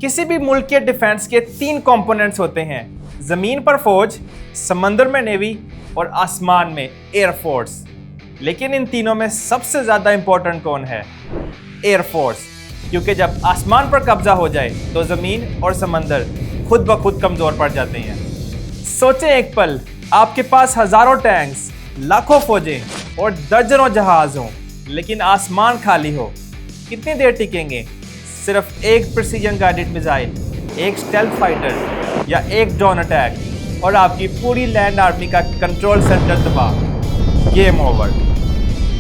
किसी भी मुल्क के डिफेंस के 3 कंपोनेंट्स होते हैं, जमीन पर फौज, समंदर में नेवी और आसमान में एयरफोर्स। लेकिन इन तीनों में सबसे ज्यादा इंपॉर्टेंट कौन है? एयरफोर्स, क्योंकि जब आसमान पर कब्जा हो जाए तो जमीन और समंदर खुद ब खुद कमजोर पड़ जाते हैं। सोचें एक पल, आपके पास हजारों टैंक्स, लाखों फौजें और दर्जनों जहाज हों, लेकिन आसमान खाली हो, कितनी देर टिकेंगे? सिर्फ एक प्रिसीजन गाइडेड मिसाइल, एक स्टेल्थ फाइटर या एक ड्रोन अटैक और आपकी पूरी लैंड आर्मी का कंट्रोल सेंटर तबाह, गेम ओवर।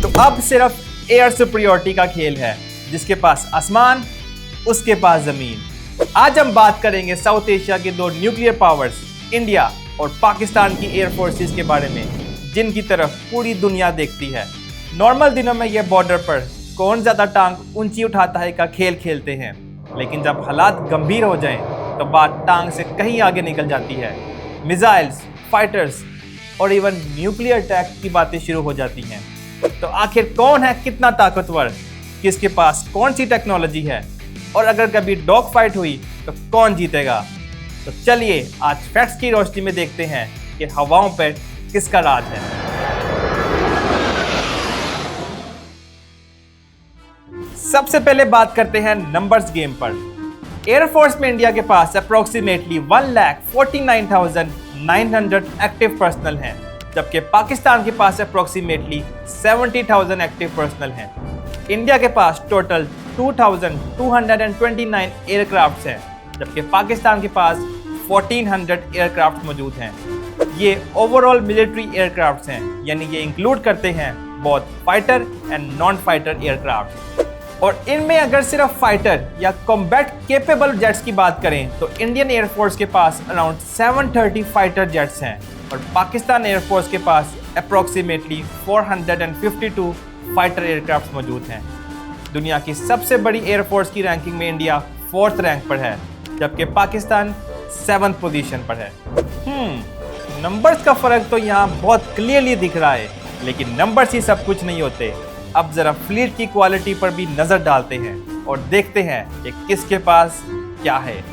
तो अब सिर्फ एयर सुपीरियरिटी का खेल है, जिसके पास आसमान उसके पास जमीन। आज हम बात करेंगे साउथ एशिया के 2 न्यूक्लियर पावर्स, इंडिया और पाकिस्तान की एयर फोर्सेस के बारे में, जिनकी तरफ पूरी दुनिया देखती है। नॉर्मल दिनों में ये बॉर्डर पर कौन ज्यादा टांग ऊंची उठाता है का खेल खेलते हैं, लेकिन जब हालात गंभीर हो जाएं तो बात टांग से कहीं आगे निकल जाती है। मिसाइल्स, फाइटर्स और इवन न्यूक्लियर अटैक की बातें शुरू हो जाती हैं। तो आखिर कौन है कितना ताकतवर, किसके पास कौन सी टेक्नोलॉजी है, और अगर कभी डॉग फाइट हुई तो कौन जीतेगा? तो चलिए आज फैक्ट्स की रोशनी में देखते हैं कि हवाओं पर किसका राज है। सबसे पहले बात करते हैं नंबर्स गेम पर। एयरफोर्स में इंडिया के पास अप्रोक्सीमेटली 1,49,900 एक्टिव पर्सनल हैं, जबकि पाकिस्तान के पास अप्रोक्सीमेटली 70,000 एक्टिव पर्सनल हैं। इंडिया के पास टोटल 2,229 एयरक्राफ्ट्स हैं, जबकि पाकिस्तान के पास 1,400 एयरक्राफ्ट मौजूद हैं। ये ओवरऑल मिलिट्री एयरक्राफ्ट्स हैं, यानी ये इंक्लूड करते हैं both fighter and non fighter aircraft. और इनमें अगर सिर्फ फाइटर या कॉम्बैट केपेबल जेट्स की बात करें तो इंडियन एयरफोर्स के पास अराउंड 730 फाइटर जेट्स हैं और पाकिस्तान एयरफोर्स के पास अप्रोक्सीमेटली 452 फाइटर एयरक्राफ्ट मौजूद हैं। दुनिया की सबसे बड़ी एयरफोर्स की रैंकिंग में इंडिया 4th रैंक पर है, जबकि पाकिस्तान 7th पोजीशन पर है। नंबर्स का फर्क तो यहाँ बहुत क्लियरली दिख रहा है, लेकिन नंबर्स ही सब कुछ नहीं होते। अब जरा फ्लीट की क्वालिटी पर भी नजर डालते हैं और देखते हैं कि किसके पास क्या है।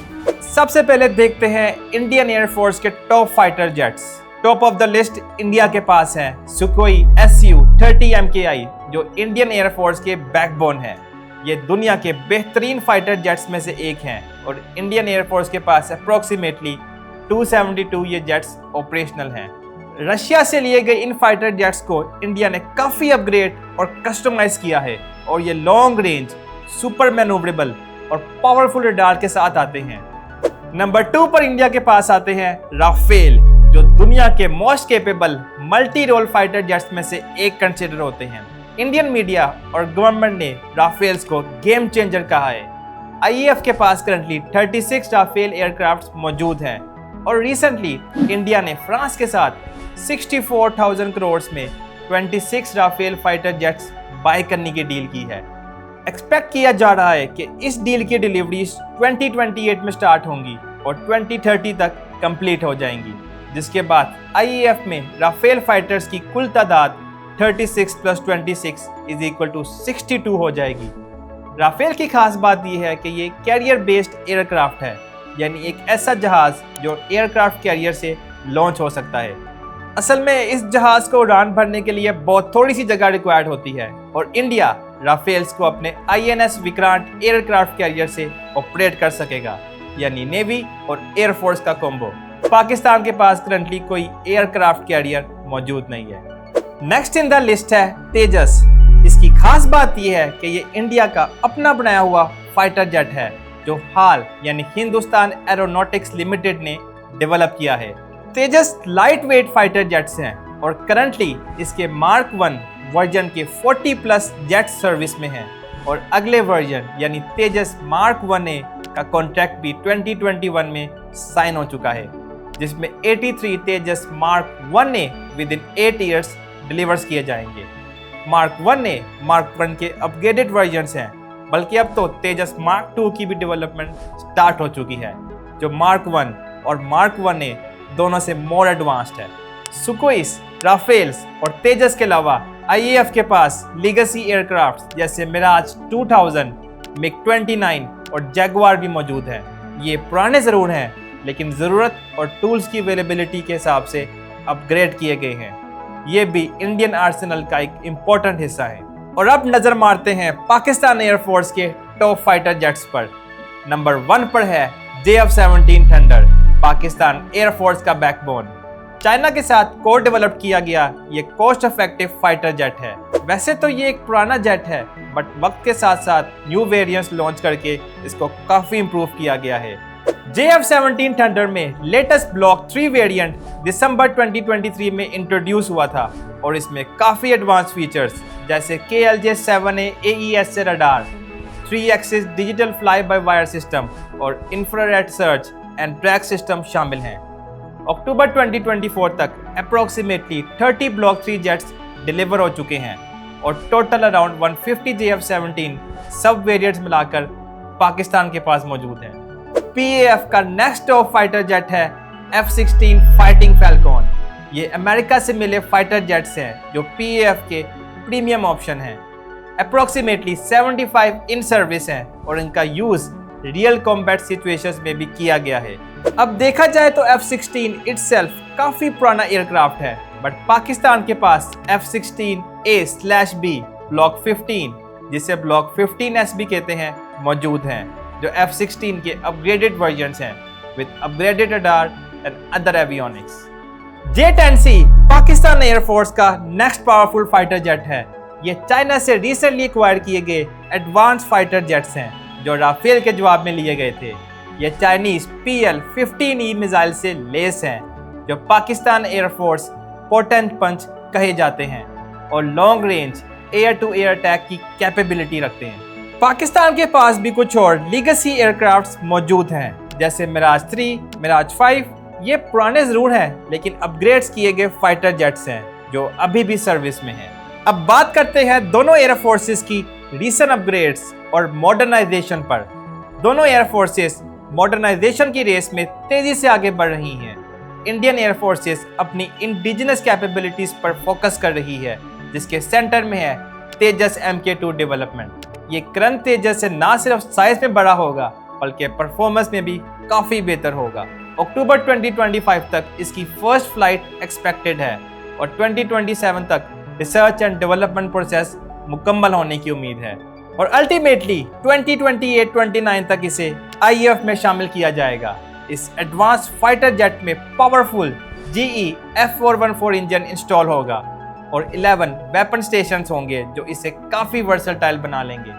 सबसे पहले देखते हैं इंडियन एयरफोर्स के top fighter jets. Top of the list India के पास है सुखोई Su-30 MKI, जो इंडियन एयरफोर्स के बैकबोन है। ये दुनिया के बेहतरीन फाइटर जेट्स में से एक हैं और इंडियन एयरफोर्स के पास अप्रोक्सीमेटली 272 ये जेट्स ऑपरेशनल हैं। रशिया से लिए गए इन फाइटर जेट्स को इंडिया ने काफी अपग्रेड और कस्टमाइज किया है और ये लॉन्ग रेंज, सुपर मैनूवरेबल और पावरफुल रडार के साथ आते हैं। नंबर 2 पर इंडिया के पास आते हैं राफेल, जो दुनिया के most capable multi role fighter jets में से एक कंसिडर होते हैं। इंडियन मीडिया और गवर्नमेंट ने राफेल्स को गेम चेंजर कहा है। IAF के पास करंटली 36 राफेल एयरक्राफ्ट मौजूद हैं और रिसेंटली इंडिया ने फ्रांस के साथ 64,000 करोड़ में 26 राफेल फाइटर जेट्स बाय करने की डील की है। एक्सपेक्ट किया जा रहा है कि इस डील की डिलीवरी 2028 में स्टार्ट होंगी और 2030 तक कंप्लीट हो जाएंगी, जिसके बाद IAF में राफेल फाइटर्स की कुल तादाद 36 + 26 = 62 हो जाएगी। राफेल की खास बात यह है कि ये कैरियर बेस्ड एयरक्राफ्ट है, यानी एक ऐसा जहाज जो एयरक्राफ्ट कैरियर से लॉन्च हो सकता है। असल में इस जहाज को उड़ान भरने के लिए बहुत थोड़ी सी जगह रिक्वायर्ड होती है और इंडिया राफेल्स को अपने INS विक्रांत एयरक्राफ्ट कैरियर से ऑपरेट कर सकेगा, यानी नेवी और एयरफोर्स का कॉम्बो। पाकिस्तान के पास करंटली कोई एयरक्राफ्ट कैरियर मौजूद नहीं है। नेक्स्ट इन द लिस्ट है तेजस। इसकी खास बात यह है कि ये इंडिया का अपना बनाया हुआ फाइटर जेट है, जो हाल यानी हिंदुस्तान एरोनॉटिक्स लिमिटेड ने डेवलप किया है। तेजस लाइट वेट फाइटर जेट्स हैं और करंटली इसके मार्क 1 वर्जन के 40+ जेट सर्विस में हैं और अगले वर्जन यानी तेजस मार्क 1A का कॉन्ट्रैक्ट भी 2021 में साइन हो चुका है, जिसमें 83 Tejas mark 1A within 8 years delivers किए जाएंगे। मार्क 1A मार्क 1 के अपग्रेडेड वर्जन्स हैं, बल्कि अब तो तेजस मार्क 2 की भी डेवलपमेंट स्टार्ट हो चुकी है, जो मार्क 1 और मार्क 1A दोनों से मोर एडवांस्ड है। सुखोई, राफेल्स और तेजस के अलावा IAF के पास लीगेसी एयरक्राफ्ट जैसे मिराज 2000, MiG-29 और जैगवार भी मौजूद हैं। ये पुराने ज़रूर हैं, लेकिन ज़रूरत और टूल्स की अवेलेबिलिटी के हिसाब से अपग्रेड किए गए हैं। ये भी इंडियन आर्सेनल का एक इम्पोर्टेंट हिस्सा है। और अब नज़र मारते हैं पाकिस्तान एयरफोर्स के टॉप फाइटर जेट्स पर। नंबर 1 पर है JF-17 थंडर, पाकिस्तान एयरफोर्स का बैकबोन। चाइना के साथ को डेवलप किया गया ये कॉस्ट इफेक्टिव फाइटर जेट है। वैसे तो ये एक पुराना जेट है, बट वक्त के साथ साथ न्यू वेरिएंट्स लॉन्च करके इसको काफ़ी इम्प्रूव किया गया है। JF-17 थंडर में लेटेस्ट ब्लॉक 3 वेरिएंट दिसंबर 2023 में इंट्रोड्यूस हुआ था और इसमें काफ़ी एडवांस फीचर्स जैसे KLJ-7A AES से radar, 3 axis digital fly by wire system और infrared search and track system शामिल हैं। अक्टूबर 2024 तक अप्रोक्सीमेटली 30 ब्लॉक 3 जेट्स डिलीवर हो चुके हैं और टोटल अराउंड 150 JF-17 सब वेरिएंट्स मिलाकर पाकिस्तान के पास मौजूद हैं। PAF का नेक्स्ट टॉप फाइटर जेट है F-16 फाइटिंग फैल्कन। ये अमेरिका से मिले फाइटर जेट्स हैं जो PAF के प्रीमियम ऑप्शन हैं। अप्रोक्सीमेटली 75 इन सर्विस हैं और इनका यूज़ रियल कॉम्बैट सिचुएशंस में भी किया गया है। अब देखा जाए तो F-16 इटसेल्फ काफ़ी पुराना एयरक्राफ्ट है, बट पाकिस्तान के पास F-16A/B ब्लॉक 15, जिसे ब्लॉक 15S भी कहते हैं, मौजूद हैं, जो F-16 के अपग्रेडेड वर्जन्स हैं with upgraded radar and other avionics. J-10C Pakistan air force का नेक्स्ट पावरफुल फाइटर जेट है। ये चाइना से रिसेंटली एक्वायर किए गए एडवांस फाइटर जेट्स हैं जो राफेल के जवाब में लिए गए थे। ये चाइनीज PL-15E मिसाइल से लेस हैं जो पाकिस्तान एयरफोर्स पोटेंट पंच कहे जाते हैं और long range air to air attack की कैपेबिलिटी रखते हैं। पाकिस्तान के पास भी कुछ और लीगेसी एयरक्राफ्ट्स मौजूद हैं जैसे मिराज 3, मिराज 5। ये पुराने ज़रूर हैं, लेकिन अपग्रेड्स किए गए फाइटर जेट्स हैं जो अभी भी सर्विस में हैं। अब बात करते हैं दोनों एयर फोर्सेस की रीसेंट अपग्रेड्स और मॉडर्नाइजेशन पर। दोनों एयर फोर्सेस मॉडर्नाइजेशन की रेस में तेजी से आगे बढ़ रही हैं। इंडियन एयर फोर्सेस अपनी इंडिजिनस कैपेबिलिटीज पर फोकस कर रही है, जिसके सेंटर में है तेजस MK2 डेवलपमेंट। ये करंट तेजस से ना सिर्फ साइज में बड़ा होगा, बल्कि परफॉर्मेंस में भी काफ़ी बेहतर होगा। अक्टूबर 2025 तक इसकी फर्स्ट फ्लाइट एक्सपेक्टेड है और 2027 तक रिसर्च एंड डेवलपमेंट प्रोसेस मुकम्मल होने की उम्मीद है और अल्टीमेटली 2028-29 तक इसे IAF में शामिल किया जाएगा। इस एडवांस फाइटर जेट में powerful GE F414 engine install होगा और 11 वेपन स्टेशंस होंगे जो इसे काफ़ी वर्सेटाइल बना लेंगे।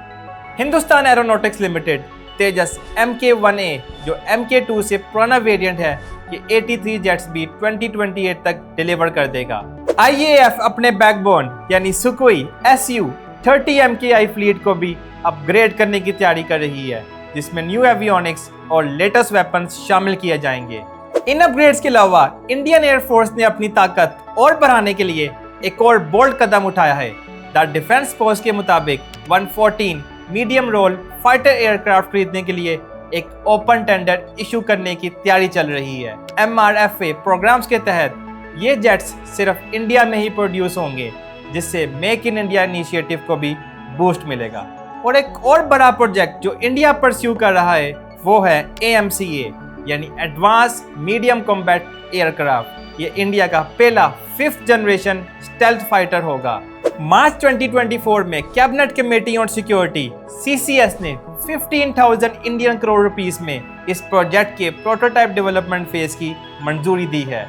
हिंदुस्तान एरोनॉटिक्स लिमिटेड तेजस MK1A जो MK2 से पुराना वेरिएंट है, ये 83 जेट्स भी 2028 तक डिलीवर कर देगा। IAF अपने बैकबोन यानी सुखोई Su-30 MKI फ्लीट को भी अपग्रेड करने की तैयारी कर रही है, जिसमें न्यू एवियोनिक्स और लेटेस्ट वेपन्स शामिल किए जाएंगे। इन अपग्रेड्स के अलावा इंडियन एयरफोर्स ने अपनी ताकत और बढ़ाने के लिए एक और बोल्ड कदम उठाया है। द डिफेंस पोस्ट के मुताबिक 114 मीडियम रोल फाइटर एयरक्राफ्ट खरीदने के लिए एक ओपन टेंडर इशू करने की तैयारी चल रही है। MRFA प्रोग्राम्स के तहत ये जेट्स सिर्फ इंडिया में ही प्रोड्यूस होंगे, जिससे मेक इन इंडिया इनिशिएटिव को भी बूस्ट मिलेगा। और एक और बड़ा प्रोजेक्ट जो इंडिया परस्यू कर रहा है वो है AMCA यानी एडवांस मीडियम कॉम्बैट एयरक्राफ्ट। ये इंडिया का पहला 5th जनरेशन स्टेल्थ फाइटर होगा। मार्च 2024 में cabinet committee on security CCS ने 15,000 इंडियन करोड़ रुपीस में इस प्रोजेक्ट के प्रोटोटाइप डेवलपमेंट फेज की मंजूरी दी है।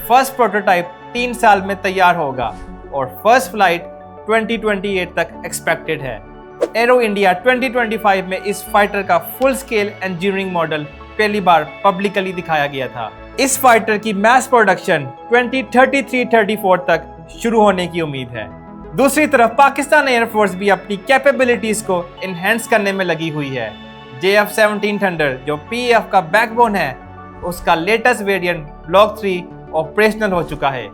फर्स्ट प्रोटोटाइप 3 साल में तैयार होगा और फर्स्ट फ्लाइट 2028 तक एक्सपेक्टेड है। एरो इंडिया 2025 में इस फाइटर का फुल स्केल इंजीनियरिंग मॉडल पहली बार पब्लिकली दिखाया गया था। इस फाइटर की मैस प्रोडक्शन 2033-34 तक शुरू होने की उम्मीद है। दूसरी तरफ पाकिस्तान एयरफोर्स भी अपनी कैपेबिलिटीज को इनहेंस करने में लगी हुई है। JF-17 थंडर जो PAF का बैकबोन है, उसका लेटेस्ट वेरिएंट ब्लॉक 3 ऑपरेशनल हो चुका है।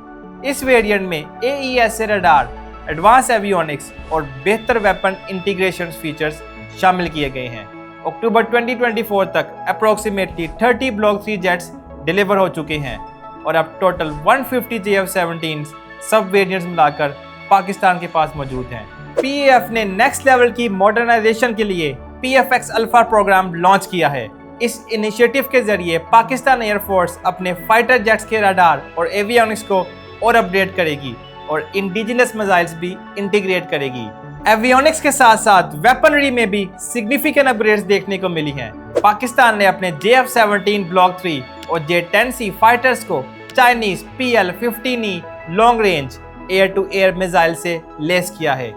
इस वेरिएंट में AES से रडार, एडवांस एवियोनिक्स और बेहतर वेपन इंटीग्रेशन फीचर्स शामिल किए गए हैं। अक्टूबर 2024 तक अप्रोक्सीमेटली 30 ब्लॉक 3 जेट्स डिलीवर हो चुके हैं और अब टोटल 150 JF-17 सब वेरिएंट्स मिलाकर पाकिस्तान के पास मौजूद हैं। PAF ने नेक्स्ट लेवल की मॉडर्नाइजेशन के लिए PFX अल्फा प्रोग्राम लॉन्च किया है। इस इनिशिएटिव के जरिए पाकिस्तान एयरफोर्स अपने फाइटर जेट्स के रडार और एवियोनिक्स को और अपडेट करेगी और इंडिजिनस मिसाइल्स भी इंटीग्रेट करेगी। एवियोनिक्स के साथ साथ वेपनरी में भी सिग्निफिकेंट अपग्रेड्स देखने को मिली हैं। पाकिस्तान ने अपने JF-17 ब्लॉक 3 और J-10C फाइटर्स को Chinese PL-15E long range air to air missile से लेस किया है,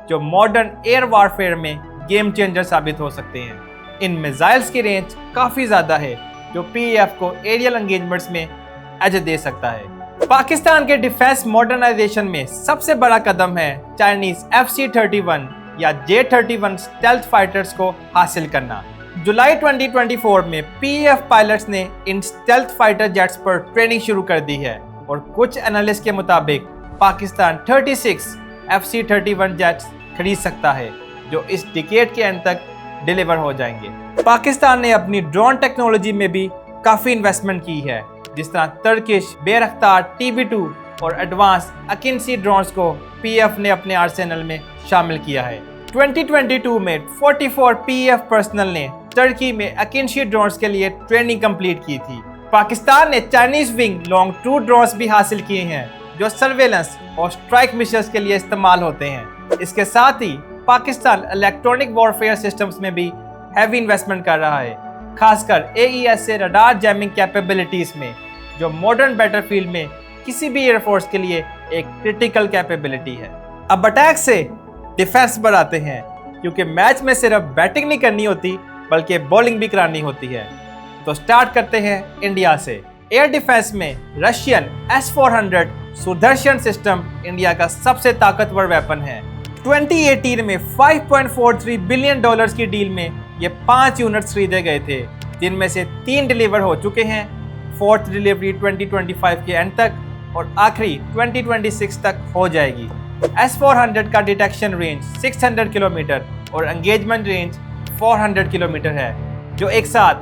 जो मॉडर्न एयर वारफेयर में गेम चेंजर साबित हो सकते हैं। इन मिसाइल्स की रेंज काफी ज्यादा है, जो PAF को एरियल एंगेजमेंट्स में एज दे सकता है। पाकिस्तान के डिफेंस मॉडर्नाइजेशन में सबसे बड़ा कदम है चाइनीज FC-31 या J-31 स्टेल्थ फाइटर्स को हासिल करना। जुलाई 2024 में PAF पायलट्स ने इन स्टेल्थ फाइटर जेट्स पर ट्रेनिंग शुरू कर दी है और कुछ एनालिस्ट के मुताबिक पाकिस्तान 36 FC-31 जेट्स खरीद सकता है, जो इस डिकेड के एंड तक डिलीवर हो जाएंगे। पाकिस्तान ने अपनी ड्रोन टेक्नोलॉजी में भी काफी इन्वेस्टमेंट की है, जिस तरह टर्किश बेरख्तार TB2 और एडवांस अकिंसी ड्रोन्स को PAF ने अपने आर्सेनल में शामिल किया है। 2022 में 44 PAF पर्सनल ने टर्की में अकिंसी ड्रोन्स के लिए ट्रेनिंग कंप्लीट की थी। पाकिस्तान ने Chinese Wing Loong two drones भी हासिल किए हैं, जो सर्वेलेंस और स्ट्राइक मिशंस के लिए इस्तेमाल होते हैं। इसके साथ ही पाकिस्तान इलेक्ट्रॉनिक वॉरफेयर सिस्टम्स में भी हैवी इन्वेस्टमेंट कर रहा है, खासकर AES से रडार जैमिंग कैपेबिलिटीज में, जो मॉडर्न बैटलफील्ड में किसी भी एयरफोर्स के लिए एक क्रिटिकल कैपेबिलिटी है। अब अटैक से डिफेंस पर आते हैं, क्योंकि मैच में सिर्फ बैटिंग नहीं करनी होती बल्कि बॉलिंग भी करानी होती है। तो स्टार्ट करते हैं इंडिया से। एयर डिफेंस में Russian S-400 Sudarshan system India का सबसे ताकतवर वेपन है। 2018 में $5.43 बिलियन की डील में ये 5 यूनिट्स खरीदे गए थे, जिनमें से 3 डिलीवर हो चुके हैं। 4th डिलीवरी 2025 के एंड तक और आखिरी 2026 तक हो जाएगी। S-400 का डिटेक्शन रेंज 600 किलोमीटर और एंगेजमेंट रेंज 400 किलोमीटर है, जो एक साथ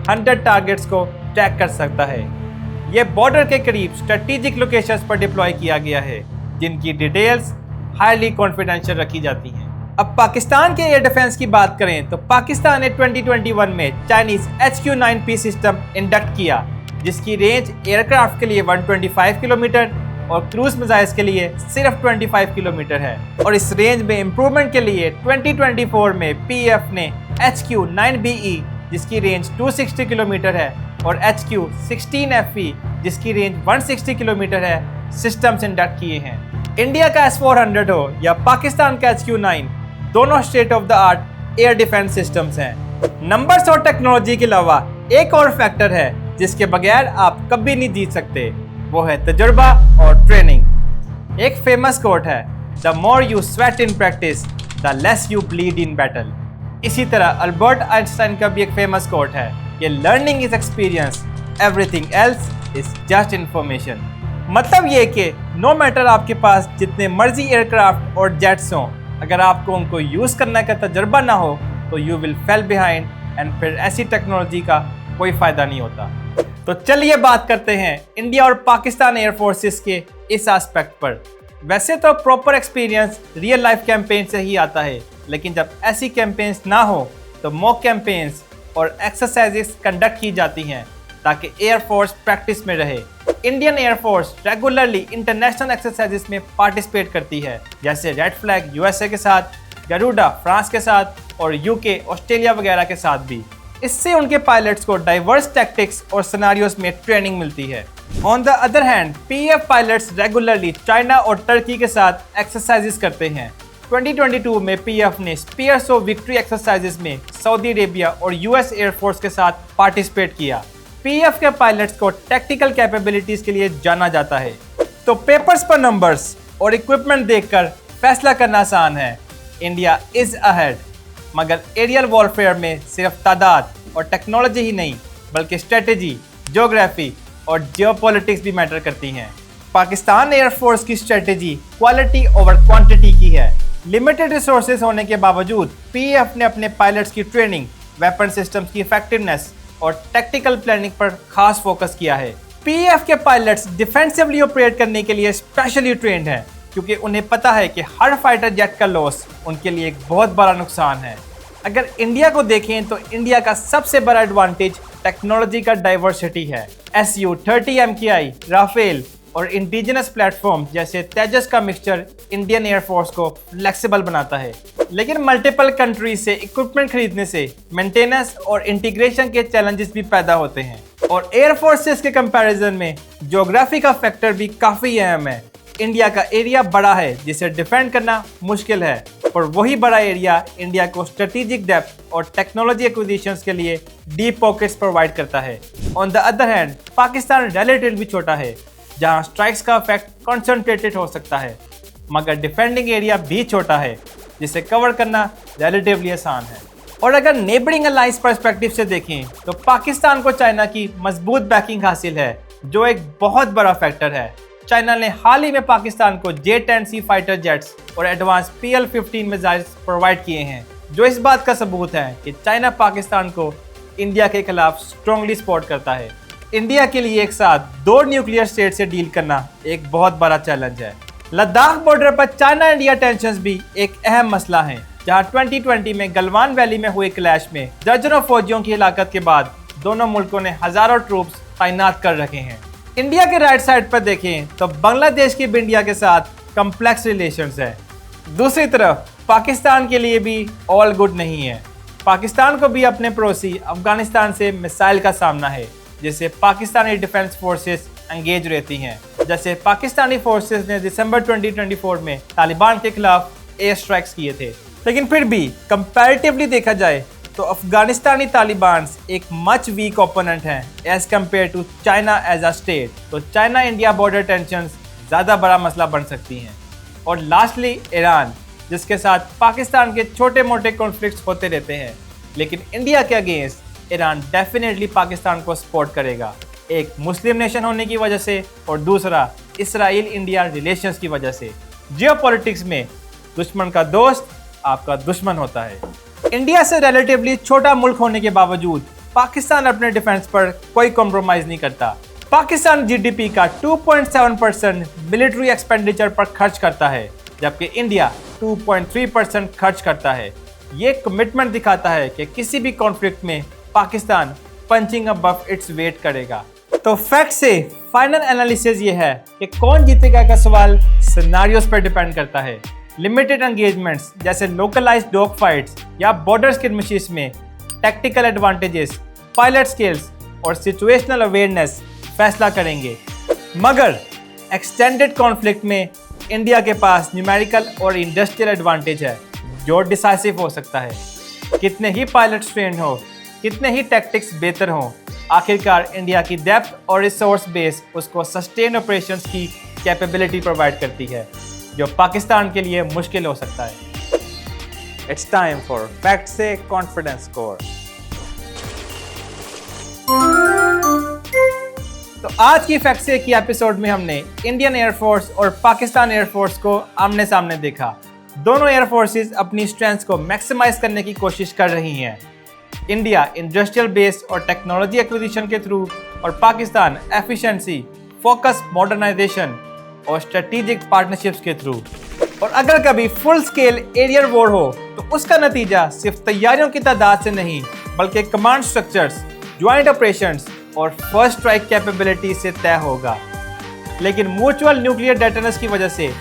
100 टारगेट्स को ट्रैक कर सकता है। यह बॉर्डर के करीब स्ट्रेटेजिक लोकेशंस पर डिप्लॉय किया गया है, जिनकी डिटेल्स हाईली कॉन्फिडेंशियल रखी जाती हैं। अब पाकिस्तान के एयर डिफेंस की बात करें तो पाकिस्तान ने 2021 में चाइनीज HQ-9P सिस्टम इंडक्ट किया, जिसकी रेंज एयरक्राफ्ट के लिए 125 किलोमीटर और क्रूज मिसाइल्स के लिए सिर्फ 25 किलोमीटर है। और इस रेंज में इम्प्रूवमेंट के लिए 2024 में PAF ने HQ-9BE, जिसकी रेंज 260 किलोमीटर है, और HQ-16FE, जिसकी रेंज 160 किलोमीटर है, सिस्टम्स इंडक्ट किए हैं। इंडिया का S-400 हो या पाकिस्तान का HQ-9, दोनों state of the art air defence systems हैं। नंबर्स और टेक्नोलॉजी के अलावा एक और फैक्टर है जिसके बगैर आप कभी नहीं जीत सकते, वो है तजुर्बा और ट्रेनिंग। एक फेमस कोट है, the more you sweat in practice the less you bleed in battle. इसी तरह अल्बर्ट आइंस्टाइन का भी एक फेमस कोट है, ये learning is experience, everything else is just information. मतलब ये कि नो मैटर आपके पास जितने मर्जी एयरक्राफ्ट और जेट्स हों, अगर आपको उनको यूज़ करने का तजर्बा ना हो तो you will fail behind, and फिर ऐसी टेक्नोलॉजी का कोई फ़ायदा नहीं होता। तो चलिए बात करते हैं इंडिया और पाकिस्तान एयर फोर्सेस के इस एस्पेक्ट पर। वैसे तो proper experience real life campaign से ही आता है, लेकिन जब ऐसी कैंपेन्स ना हो तो मॉक कैंपेन्स और एक्सरसाइजेस कंडक्ट की जाती हैं ताकि एयरफोर्स प्रैक्टिस में रहे। Indian air force regularly international exercises में पार्टिसिपेट करती है, जैसे रेड फ्लैग USA के साथ, गरुड़ा फ्रांस के साथ और UK ऑस्ट्रेलिया वगैरह के साथ भी। इससे उनके पायलट्स को डाइवर्स टैक्टिक्स और सिनेरियोज में ट्रेनिंग मिलती है। On the other hand PAF pilots regularly China और टर्की के साथ एक्सरसाइजेस करते हैं। 2022 में PAF ने स्पीयर्स ऑफ विक्ट्री एक्सरसाइजेस में सऊदी अरेबिया और US एयरफोर्स के साथ पार्टिसिपेट किया। PAF के पायलट्स को टेक्निकल कैपेबिलिटीज के लिए जाना जाता है। तो पेपर्स पर नंबर्स और इक्विपमेंट देखकर फैसला करना आसान है, इंडिया इज अहेड। मगर एरियल वॉरफेयर में सिर्फ तादाद और टेक्नोलॉजी ही नहीं, बल्कि स्ट्रेटेजी, ज्योग्राफी और जियोपॉलिटिक्स भी मैटर करती हैं। पाकिस्तान एयरफोर्स की स्ट्रेटेजी क्वालिटी ओवर क्वांटिटी की है। लिमिटेड रिसोर्सेज होने के बावजूद PAF ने अपने पायलट्स की ट्रेनिंग, वेपन सिस्टम्स की इफेक्टिवनेस और टैक्टिकल प्लानिंग पर खास फोकस किया है। PAF के पायलट्स डिफेंसिवली ऑपरेट करने के लिए स्पेशली ट्रेंड हैं, क्योंकि उन्हें पता है कि हर फाइटर जेट का लॉस उनके लिए एक बहुत बड़ा नुकसान है। अगर इंडिया को देखें तो इंडिया का सबसे बड़ा एडवांटेज टेक्नोलॉजी का डाइवर्सिटी है। Su-30 MKI, राफेल और इंडिजिनस प्लेटफॉर्म जैसे तेजस का मिक्सचर इंडियन एयरफोर्स को फ्लेक्सिबल बनाता है। लेकिन मल्टीपल कंट्रीज से इक्विपमेंट खरीदने से मेंटेनेंस और इंटीग्रेशन के चैलेंजेस भी पैदा होते हैं और एयरफोर्सेस के कंपैरिजन में ज्योग्राफी का फैक्टर भी काफी अहम है। इंडिया का एरिया बड़ा है जिसे डिफेंड करना मुश्किल है, और वही बड़ा एरिया इंडिया को स्ट्रेटेजिक डेप्थ और टेक्नोलॉजी एक्विजिशंस के लिए डीप पॉकेट्स प्रोवाइड करता है। On the other hand Pakistan relatively छोटा है जहां स्ट्राइक्स का इफेक्ट कंसंट्रेटेड हो सकता है, मगर डिफेंडिंग एरिया भी छोटा है जिसे कवर करना रिलेटिवली आसान है। और अगर नेबरिंग अलायंस पर्सपेक्टिव से देखें तो पाकिस्तान को चाइना की मजबूत बैकिंग हासिल है, जो एक बहुत बड़ा फैक्टर है। चाइना ने हाल ही में पाकिस्तान को J-10C फाइटर जेट्स और एडवांस PL-15 मिसाइल्स प्रोवाइड किए हैं, जो इस बात का सबूत है कि चाइना पाकिस्तान को इंडिया के खिलाफ स्ट्रांगली सपोर्ट करता है। इंडिया के लिए एक साथ 2 न्यूक्लियर स्टेट से डील करना एक बहुत बड़ा चैलेंज है। लद्दाख बॉर्डर पर चाइना इंडिया टेंशंस भी एक अहम मसला है, जहां 2020 में गलवान वैली में हुए क्लैश में दर्जनों फौजियों की हिलाकत के बाद दोनों मुल्कों ने हजारों ट्रूप्स तैनात कर रखे हैं। इंडिया के राइट साइड पर देखें तो बांग्लादेश की भी इंडिया के साथ कम्प्लेक्स रिलेशंस है। दूसरी तरफ पाकिस्तान के लिए भी ऑल गुड नहीं है। पाकिस्तान को भी अपने पड़ोसी अफगानिस्तान से मिसाइल का सामना है, जिससे पाकिस्तानी डिफेंस फोर्सेस एंगेज रहती हैं। जैसे पाकिस्तानी फोर्सेस ने दिसंबर 2024 में तालिबान के खिलाफ एयर स्ट्राइक्स किए थे, लेकिन फिर भी कंपैरेटिवली देखा जाए तो अफगानिस्तानी तालिबान एक मच वीक ओपोनेंट हैं as compare to China as a state. तो चाइना इंडिया बॉर्डर टेंशंस ज़्यादा बड़ा मसला बन सकती हैं। और लास्टली ईरान, जिसके साथ पाकिस्तान के छोटे मोटे कॉन्फ्लिक्ट्स होते रहते हैं, लेकिन इंडिया के अगेंस्ट ईरान डेफिनेटली पाकिस्तान को सपोर्ट करेगा, एक मुस्लिम नेशन होने की वजह से और दूसरा इसराइल इंडिया रिलेशंस की वजह से। जियोपॉलिटिक्स में दुश्मन का दोस्त आपका दुश्मन होता है। इंडिया से रिलेटिवली छोटा मुल्क होने के बावजूद पाकिस्तान अपने डिफेंस पर कोई कॉम्प्रोमाइज नहीं करता। पाकिस्तान जीडीपी का 2.7% मिलिट्री एक्सपेंडिचर पर खर्च करता है, जबकि इंडिया 2.3% खर्च करता है। ये कमिटमेंट दिखाता है कि किसी भी कॉन्फ्लिक्ट में Pakistan punching above its weight करेगा। तो फैक्ट से फाइनल एनालिसिस ये है कि कौन जीतेगा का सवाल सिनेरियोस पर डिपेंड करता है। लिमिटेड एंगेजमेंट्स जैसे लोकलाइज्ड डॉग फाइट्स या बॉर्डर स्किर्मिशेस में टैक्टिकल एडवांटेजेस, पायलट स्किल्स और सिचुएशनल अवेयरनेस फैसला करेंगे, मगर एक्सटेंडेड कॉन्फ्लिक्ट में इंडिया के पास न्यूमेरिकल और इंडस्ट्रियल एडवांटेज है जो डिसाइसिव हो सकता है। कितने ही पायलट ट्रेंड हो, कितने ही टैक्टिक्स बेहतर हों, आखिरकार इंडिया की डेप्थ और रिसोर्स बेस उसको सस्टेन ऑपरेशंस की कैपेबिलिटी प्रोवाइड करती है, जो पाकिस्तान के लिए मुश्किल हो सकता है। इट्स टाइम फॉर फैक्ट से कॉन्फिडेंस स्कोर। तो आज की फैक्ट से की एपिसोड में हमने इंडियन एयरफोर्स और पाकिस्तान एयरफोर्स को आमने सामने देखा। दोनों एयरफोर्सेस अपनी स्ट्रेंथ्स को मैक्सिमाइज करने की कोशिश कर रही हैं। इंडिया इंडस्ट्रियल बेस और टेक्नोलॉजी एक्विजिशन के थ्रू, और पाकिस्तान एफिशिएंसी, फोकस, मॉडर्नाइजेशन और स्ट्रेटेजिक पार्टनरशिप्स के थ्रू। और अगर कभी फुल स्केल एरियर वॉर हो तो उसका नतीजा सिर्फ तैयारियों की तादाद से नहीं, बल्कि कमांड स्ट्रक्चर्स, ज्वाइंट ऑपरेशंस और फर्स्ट स्ट्राइक कैपेबिलिटी से तय होगा। लेकिन म्यूचुअल न्यूक्लियर डेटरनेंस की वजह से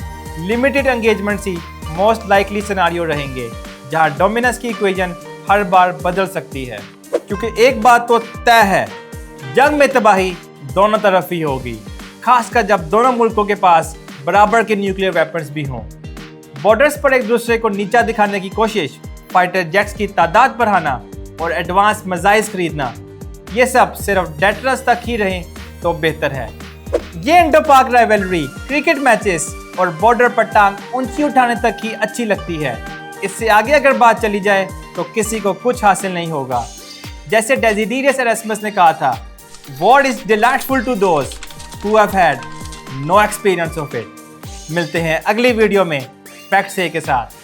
लिमिटेड एंगेजमेंट्स ही मोस्ट लाइकली सिनेरियो रहेंगे, जहां डोमिनेंस की इक्वेशन हर बार बदल सकती है। क्योंकि एक बात तो तय है, जंग में तबाही दोनों तरफ ही होगी, खासकर जब दोनों मुल्कों के पास बराबर के न्यूक्लियर वेपन्स भी हों। बॉर्डर्स पर एक दूसरे को नीचा दिखाने की कोशिश, फाइटर जेट्स की तादाद बढ़ाना और एडवांस मिसाइल्स खरीदना, ये सब सिर्फ डेटरनेंस तक ही रहें तो बेहतर है। ये इंडो पाक राइवलरी क्रिकेट मैचेस और बॉर्डर पर टांग ऊंची उठाने तक ही अच्छी लगती है। इससे आगे अगर बात चली जाए तो किसी को कुछ हासिल नहीं होगा। जैसे डेसिडेरियस एरास्मस ने कहा था, war is delightful to those who have had no experience of it। मिलते हैं अगली वीडियो में फैक्ट से के साथ।